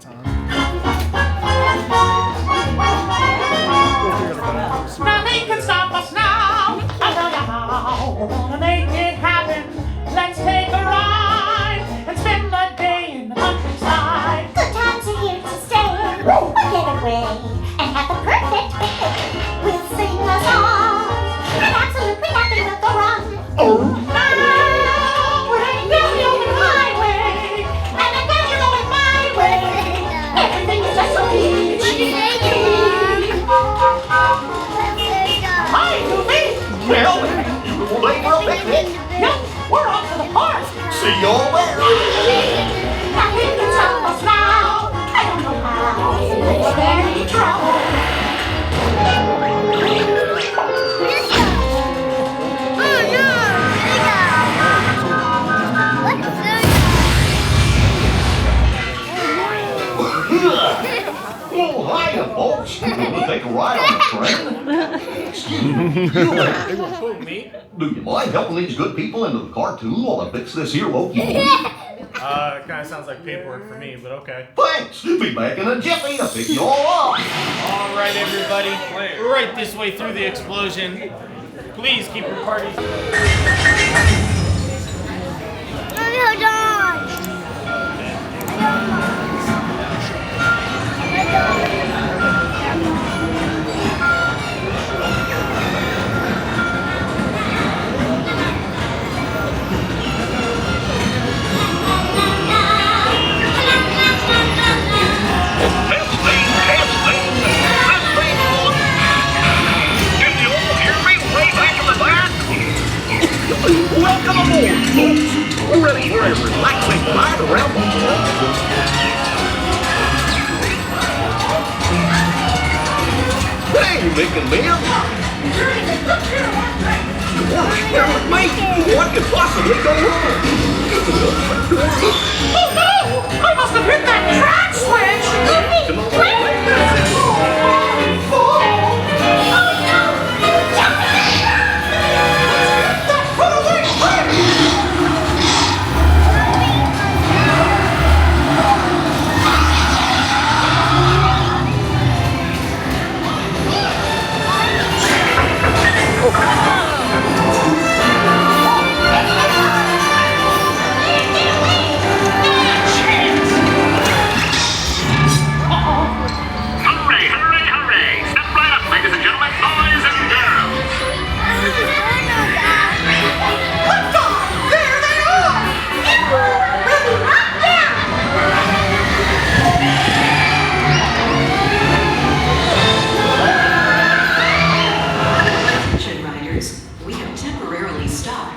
time. Nothing can stop us now. I'll tell you how. We're gonna make it happen. Let's take a ride and spend the day in the countryside. Good times are here to stay. We'll get away and have the perfect picnic. We'll sing a song and absolutely nothing will go wrong. Now we're heading down the open highway, and I'm glad you're going my way. Everything is just so easy. Hi, Goofy. Well, you play for a picnic. Yep, we're off to the park. See you all there. Nothing can stop us now. I don't know how. It's very trouble. Oh, hiya, folks. We'll take a ride on the train. Excuse me. Who, me? Do you mind helping these good people into the cartoon while I fix this here locomotive? It kind of sounds like paperwork for me, but okay. Thanks. Be back in a jiffy to pick you all up. All right, everybody. Right this way through the explosion. Please keep your parties. Hold on. Welcome aboard, folks. We're ready for a relaxing ride around the world. Hey, Mickey and Minnie. You're here with me. What could possibly go wrong? Oh no! I must have hit that track switch. Come on, wait.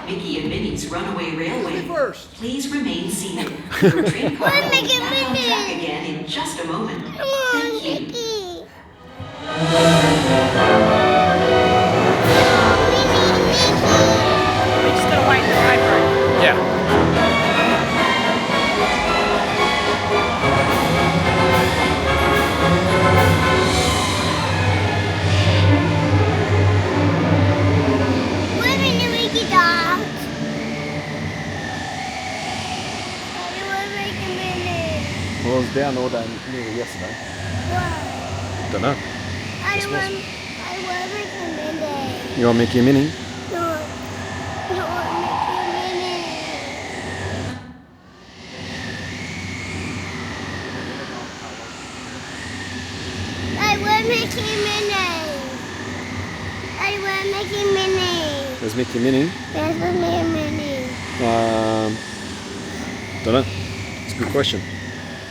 Mickey and Minnie's Runaway Railway. Please remain seated. Your train car will be back on track again in just a moment. Thank you. We're just gonna wipe the diaper. Yeah. Well, it was down all day nearly yesterday. Wow. Don't know. I want Mickey and Minnie. You want Mickey and Minnie? No. I want Mickey and Minnie. I want Mickey and Minnie. I want Mickey and Minnie. There's Mickey and Minnie. There's Mickey and Minnie. Don't know. It's a good question.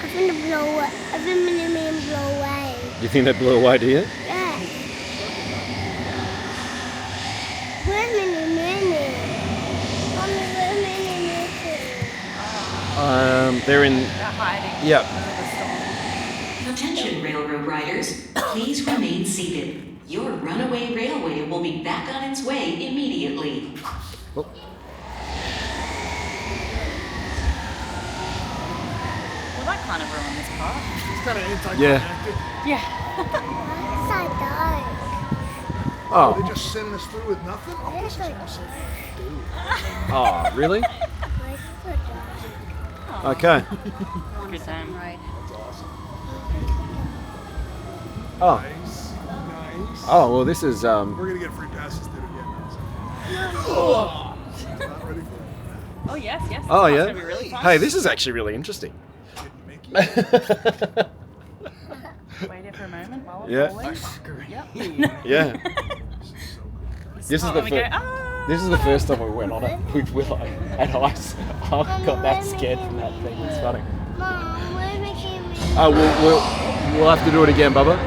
I'm gonna blow away. I'm gonna Minnie blow away. Do you think they blew away, do you? Yeah. Where's Minnie Minnie? Mommy, where's Minnie Minnie? They're in. They're hiding. Yeah. Attention, railroad riders. Please remain seated. Your runaway railway will be back on its way immediately. Oh. Well, that kind of ruined this part. It's kind of anticlimactic. Yeah. It's so dark. Oh. They just send us through with nothing? Oh, this is awesome. Oh, really? Why is it so dark? Okay. Good time. That's awesome. Oh. Nice. Oh, well, this is, We're gonna get free passes to it again. Oh, Not ready for it. oh yes, yes. Oh, It's yeah? gonna be really fun. Hey, this is actually really interesting. Wait here for a moment while I'm Yeah. falling. Yep. Yeah. This is Oh, the and we go, first. ah! This is the first time we went on it with Willow, and I got that scared from that thing. It's funny. Mom, where's Mickey Minnie? Oh, we'll have to do it again, Bubba.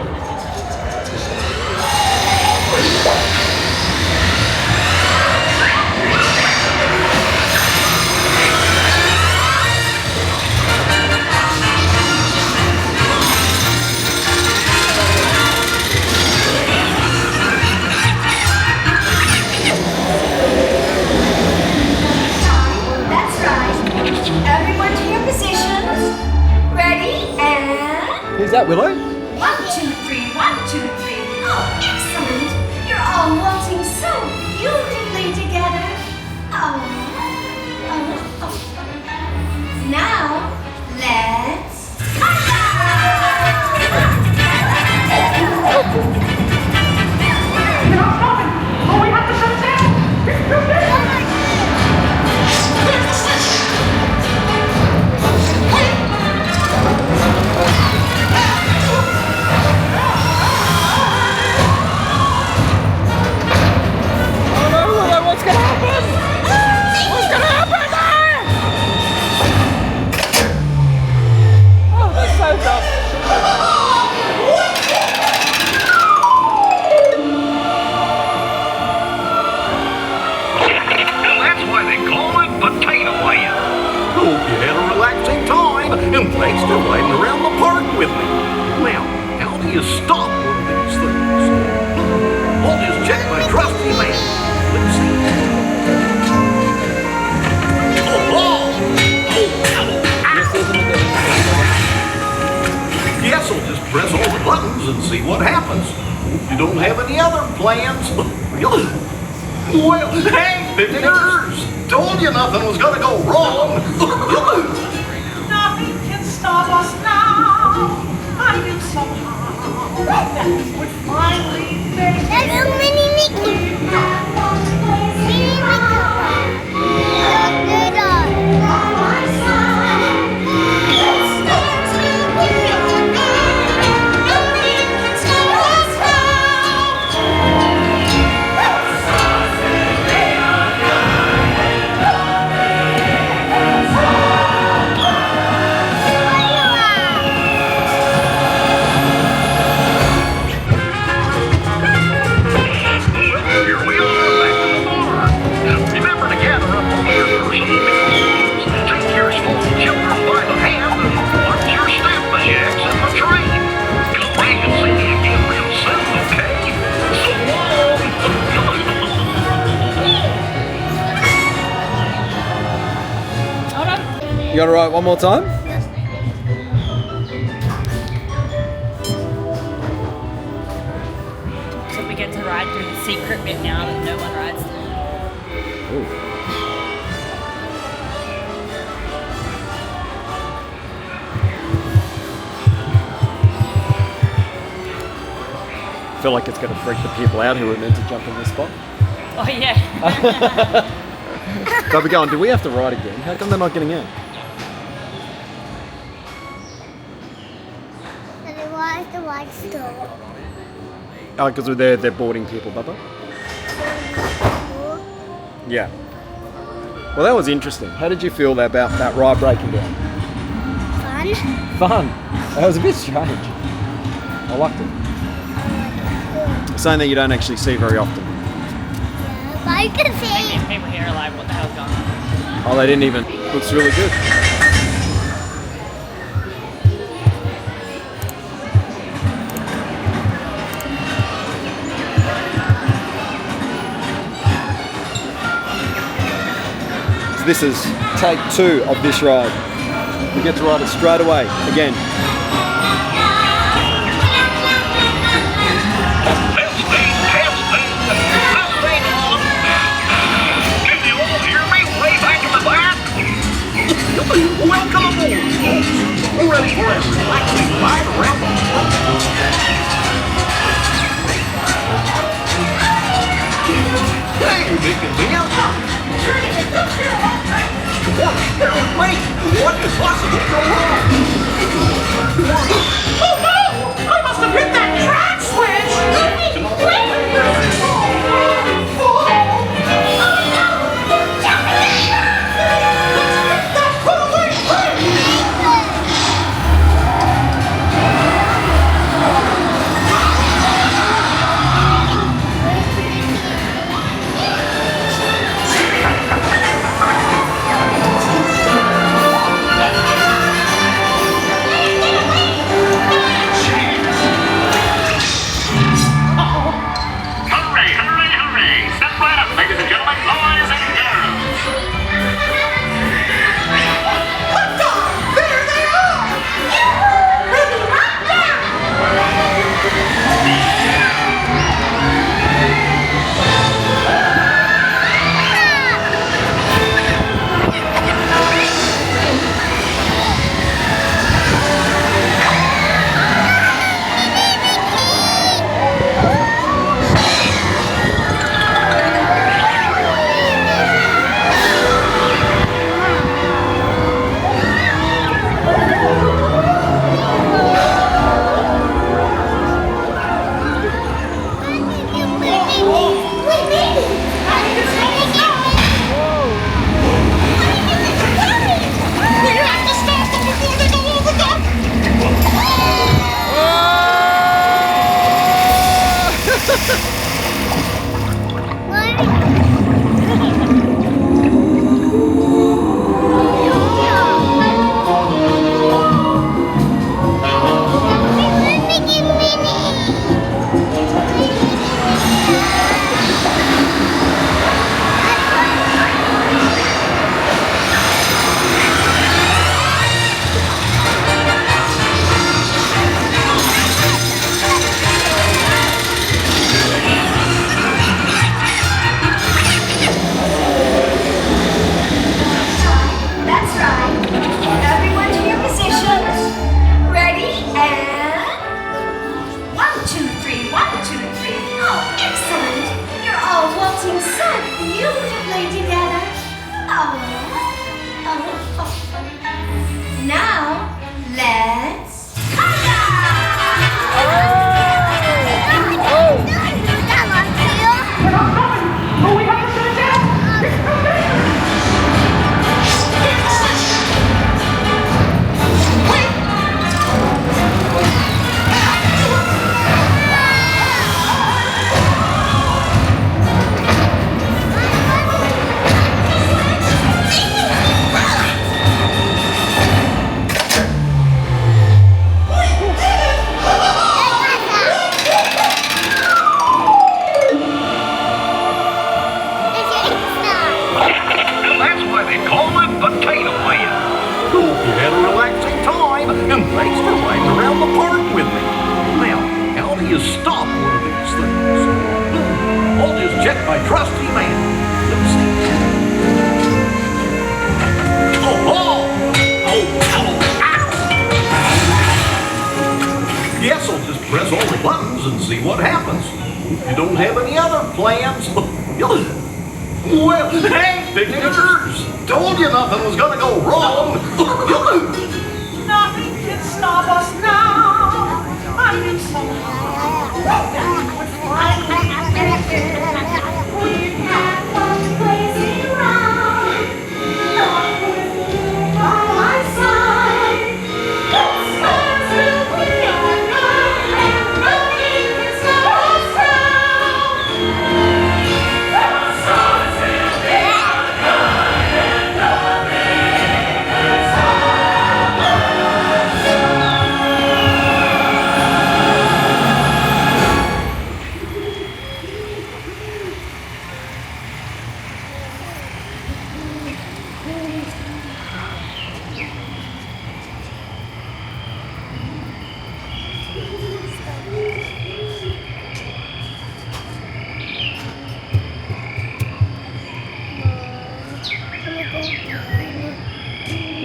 That's right. Everyone to your positions. Ready and... Who's that, Willow? 1, 2, 3, 1, 2, 3. Oh, excellent. You're all waltzing so beautifully together. Oh. Now, let's... Oh, we have to shut it down. What's gonna happen? What's gonna happen? Oh, that's so dumb. And that's why they call it Potato Land. Hope you had a relaxing time, and thanks for riding around the park with me. Now, how do you stop one of these things? I'll just check my trusty man. Let's see. Guess I'll just press all the buttons and see what happens. You don't have any other plans? Really? Well, hey, visitors! Told you nothing was gonna go wrong. Nothing can stop us now. I knew somehow that we would finally make it. Hello, Minnie Mickey. Minnie Here we are, back in the bar. Remember to gather up all your personal belongings. Take your small children by the hand and watch your step as you exit the train. Come back and see me again real soon, okay? So long! Hold on. You gotta write one more time? So we get to ride through the secret bit now that no one rides through. I feel like it's gonna freak the people out who were meant to jump in this spot. Oh yeah. But we're going, do we have to ride again? How come they're not getting in? Why is the light still? Oh, because they're boarding people, Bubba. Yeah. Well, that was interesting. How did you feel about that ride breaking down? Fun. Fun. That was a bit strange. I liked it. Something that you don't actually see very often. Yeah, but I can see. These people here are like, what the hell's going on? Oh, they didn't even. Looks really good. So this is take 2 of this ride. We get to ride it straight away again. Testing, testing. This thing on. Can you all hear me way back in the back? Welcome aboard, folks. Ready for a relaxing ride around the park? Wait! What could possibly go wrong? Oh no! I must have hit that track switch!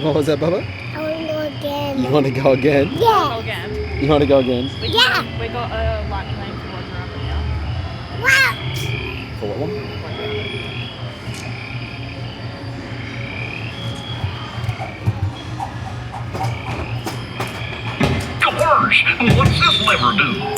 What was that, Bubba? I want to go again. You want to go again? Yeah. Go again. You want to go again? We got a lot of time for working around right now. Wow. For what one? gosh, what's this lever do?